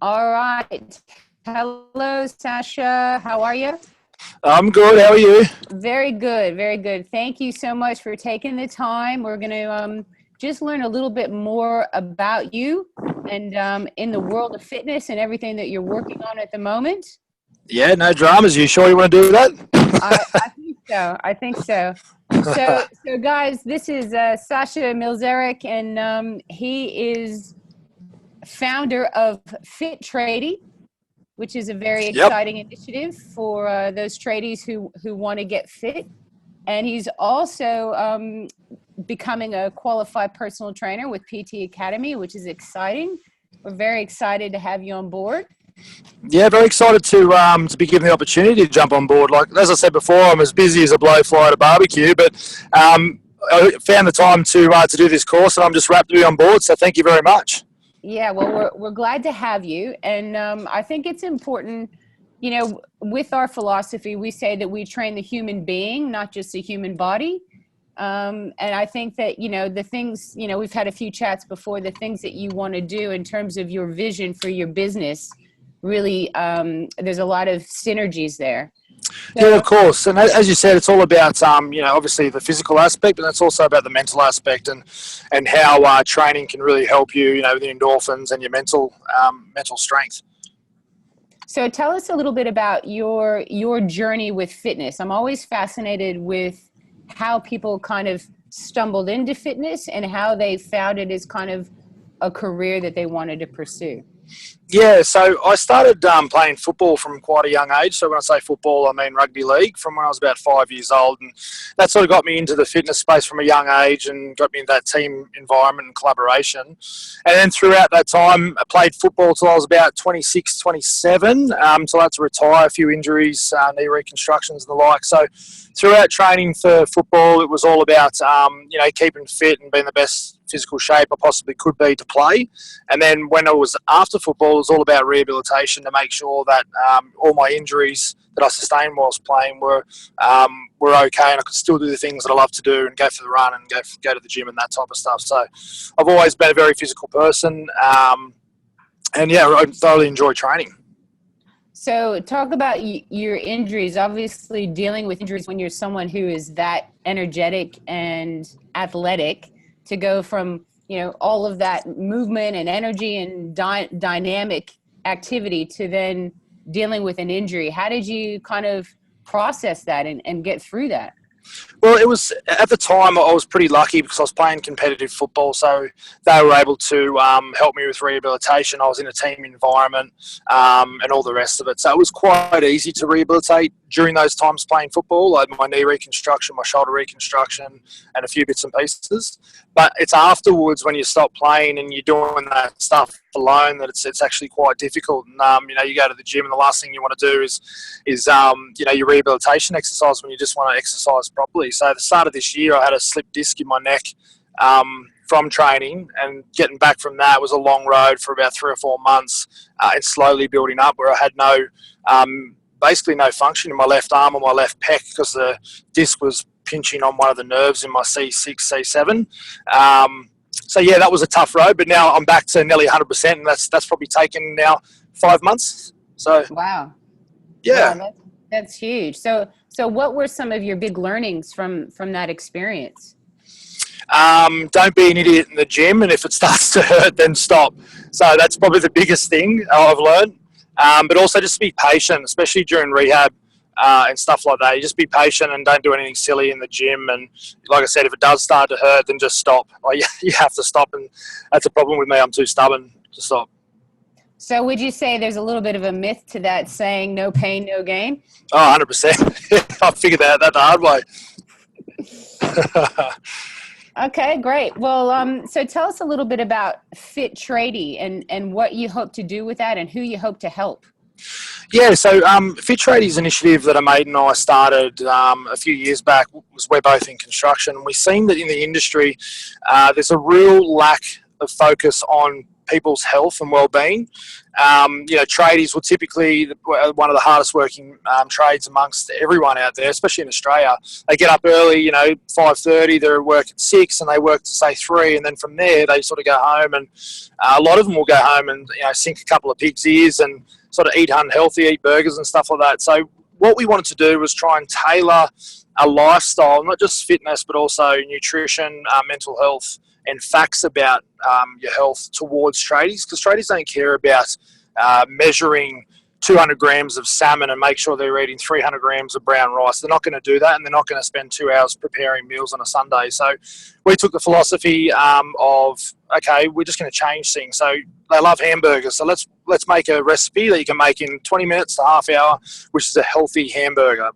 All right. Hello, Sasha. How are you? I'm good. How are you? Very good. Very good. Thank you so much for taking the time. We're going to just learn a little bit more about you and in the world of fitness and everything that you're working on at the moment. Yeah, no dramas. You sure you want to do I think so. I think so. So guys, this is Sasha Mielczarek, and he is founder of Fit Tradie, which is a very Yep. exciting initiative for those tradies who want to get fit. And he's also becoming a qualified personal trainer with PT Academy, which is exciting. We're very excited to have you on board. Yeah, very excited to be given the opportunity to jump on board. Like as I said before, I'm as busy as a blowfly at a barbecue, but I found the time to do this course, and I'm just wrapped to be on board. So thank you very much. Yeah, well, we're glad to have you, and I think it's important. You know, with our philosophy, we say that we train the human being, not just the human body. And I think that, the things, we've had a few chats before, the things that you want to do in terms of your vision for your business, really, there's a lot of synergies there. So, Yeah, of course. And as you said, it's all about, obviously the physical aspect, but it's also about the mental aspect and how training can really help you, with the endorphins and your mental strength. so tell us a little bit about your journey with fitness. I'm always fascinated with how people kind of stumbled into fitness and how they found it as kind of a career that they wanted to pursue. Yeah, so I started playing football from quite a young age. So when I say football, I mean rugby league from when I was about 5 years old. And that sort of got me into the fitness space from a young age and got me into that team environment and collaboration. And then throughout that time, I played football till I was about 26, 27. So I had to retire, a few injuries, knee reconstructions and the like. So throughout training for football, it was all about, keeping fit and being the best physical shape I possibly could be to play. And then when I was after football, it was all about rehabilitation to make sure that all my injuries that I sustained whilst playing were okay, and I could still do the things that I love to do and go for the run and go to the gym and that type of stuff. So I've always been a very physical person, and yeah, I thoroughly enjoy training. So talk about your injuries. Obviously, dealing with injuries when you're someone who is that energetic and athletic, to go from, all of that movement and energy and dynamic activity to then dealing with an injury. How did you kind of process that and get through that? Well, it was at the time I was pretty lucky because I was playing competitive football, so they were able to help me with rehabilitation. I was in a team environment and all the rest of it, so it was quite easy to rehabilitate during those times playing football. I had my knee reconstruction, my shoulder reconstruction, and a few bits and pieces. But it's afterwards when you stop playing and you're doing that stuff alone that it's actually quite difficult. And you go to the gym and the last thing you want to do is your rehabilitation exercise when you just want to exercise properly. So at the start of this year, I had a slip disc in my neck from training, and getting back from that was a long road for about 3 or 4 months. It's slowly building up where I had basically no function in my left arm or my left pec because the disc was pinching on one of the nerves in my C6, C7. So yeah, that was a tough road, but now I'm back to nearly 100%, and that's probably taken now 5 months. So wow, yeah, wow, that's huge. So what were some of your big learnings from that experience? Don't be an idiot in the gym, and if it starts to hurt, then stop. So that's probably the biggest thing I've learned. But also just be patient, especially during rehab and stuff like that. You just be patient and don't do anything silly in the gym. And like I said, if it does start to hurt, then just stop. Like, you have to stop, and that's a problem with me. I'm too stubborn to stop. So would you say there's a little bit of a myth to that saying, no pain, no gain? Oh, 100%. I figured that the hard way. Okay, great. Well, so tell us a little bit about Fit Tradie and what you hope to do with that and who you hope to help. Yeah, so Fit Tradie is an initiative that a mate and I started a few years back. We're both in construction. We've seen that in the industry, there's a real lack of focus on people's health and well-being. Tradies will typically one of the hardest working trades amongst everyone out there, especially in Australia. They get up early, 5:30, they're at work at 6 and they work to say 3, and then from there they sort of go home, and a lot of them will go home and sink a couple of pig's ears and sort of eat unhealthy, eat burgers and stuff like that. So what we wanted to do was try and tailor a lifestyle, not just fitness, but also nutrition, mental health, and facts about your health towards tradies, because tradies don't care about measuring 200 grams of salmon and make sure they're eating 300 grams of brown rice. They're not going to do that, and they're not going to spend 2 hours preparing meals on a Sunday. So we took the philosophy of, okay, we're just going to change things. So they love hamburgers, so let's make a recipe that you can make in 20 minutes to half hour, which is a healthy hamburger,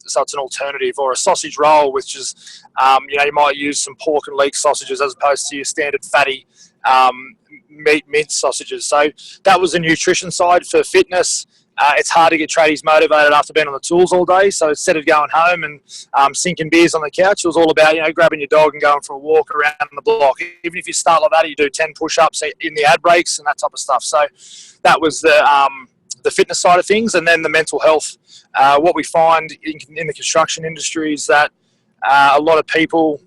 so it's an alternative, or a sausage roll, which is, you might use some pork and leek sausages as opposed to your standard fatty meat sausages. So that was the nutrition side. For fitness, it's hard to get tradies motivated after being on the tools all day. So instead of going home and sinking beers on the couch, it was all about, grabbing your dog and going for a walk around the block. Even if you start like that, you do 10 push-ups in the ad breaks and that type of stuff. So that was the fitness side of things. And then the mental health. What we find in the construction industry is that a lot of people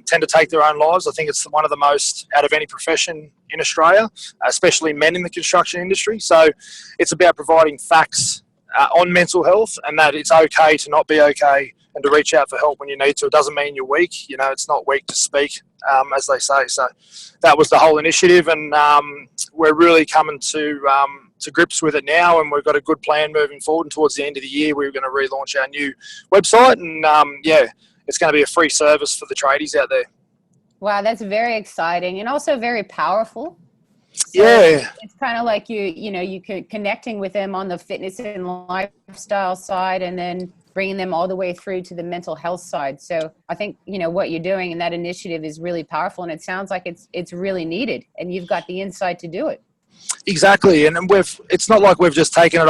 tend to take their own lives. I think it's one of the most out of any profession in Australia, especially men in the construction industry. So it's about providing facts on mental health, and that it's okay to not be okay and to reach out for help when you need to. It doesn't mean you're weak. It's not weak to speak, as they say. So that was the whole initiative, and we're really coming to grips with it now, and we've got a good plan moving forward. And towards the end of the year, we're going to relaunch our new website, and it's going to be a free service for the tradies out there. Wow, that's very exciting and also very powerful. So yeah, it's kind of like you connecting with them on the fitness and lifestyle side, and then bringing them all the way through to the mental health side. So I think what you're doing in that initiative is really powerful, and it sounds like it's really needed, and you've got the insight to do it. Exactly, and it's not like we've just taken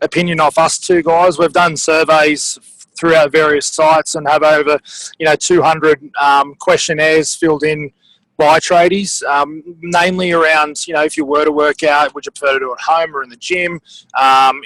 opinion off us two guys. We've done surveys throughout various sites and have over 200 questionnaires filled in by tradies, namely around if you were to work out, would you prefer to do it at home or in the gym?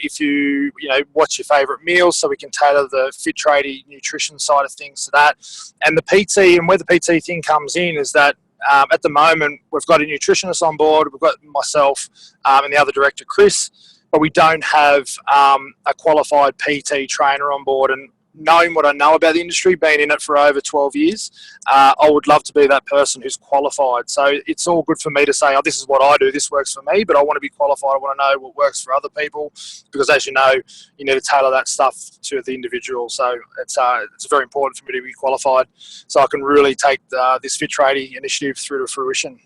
If you what's your favourite meal, so we can tailor the Fit Tradie nutrition side of things to that. And the PT, and where the PT thing comes in is that at the moment we've got a nutritionist on board, we've got myself and the other director Chris, but we don't have a qualified PT trainer on board. And knowing what I know about the industry, being in it for over 12 years, I would love to be that person who's qualified. So it's all good for me to say, this is what I do, this works for me, but I want to be qualified. I want to know what works for other people, because as you know, you need to tailor that stuff to the individual. So it's very important for me to be qualified so I can really take this Fit Tradie initiative through to fruition.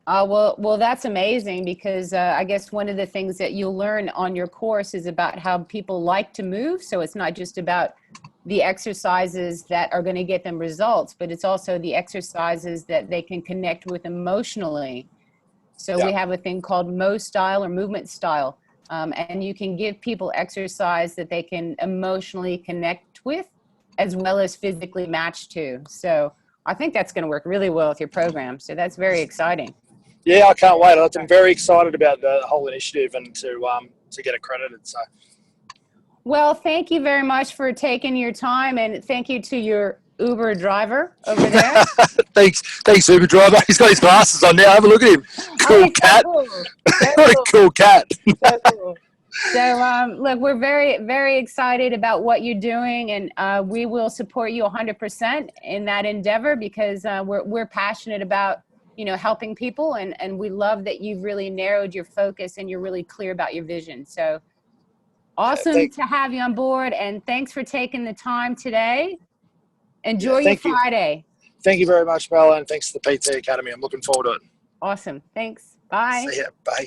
Well, that's amazing, because I guess one of the things that you'll learn on your course is about how people like to move. So it's not just about the exercises that are going to get them results, but it's also the exercises that they can connect with emotionally. So we have a thing called Mo style or movement style. And you can give people exercise that they can emotionally connect with as well as physically match to. So I think that's going to work really well with your program. So that's very exciting. Yeah, I can't wait. I'm very excited about the whole initiative and to get accredited. So. Well, thank you very much for taking your time, and thank you to your Uber driver over there. Thanks, Uber driver. He's got his glasses on now. Have a look at him. Cool cat. So cool. What a cool cat. So cool. So, look, we're very, very excited about what you're doing, and we will support you 100% in that endeavor, because we're passionate about helping people, and we love that you've really narrowed your focus and you're really clear about your vision. So. Awesome to have you on board, and thanks for taking the time today. Enjoy your Friday. Thank you very much, Mel, and thanks to the PT Academy. I'm looking forward to it. Awesome. Thanks. Bye. See ya. Bye.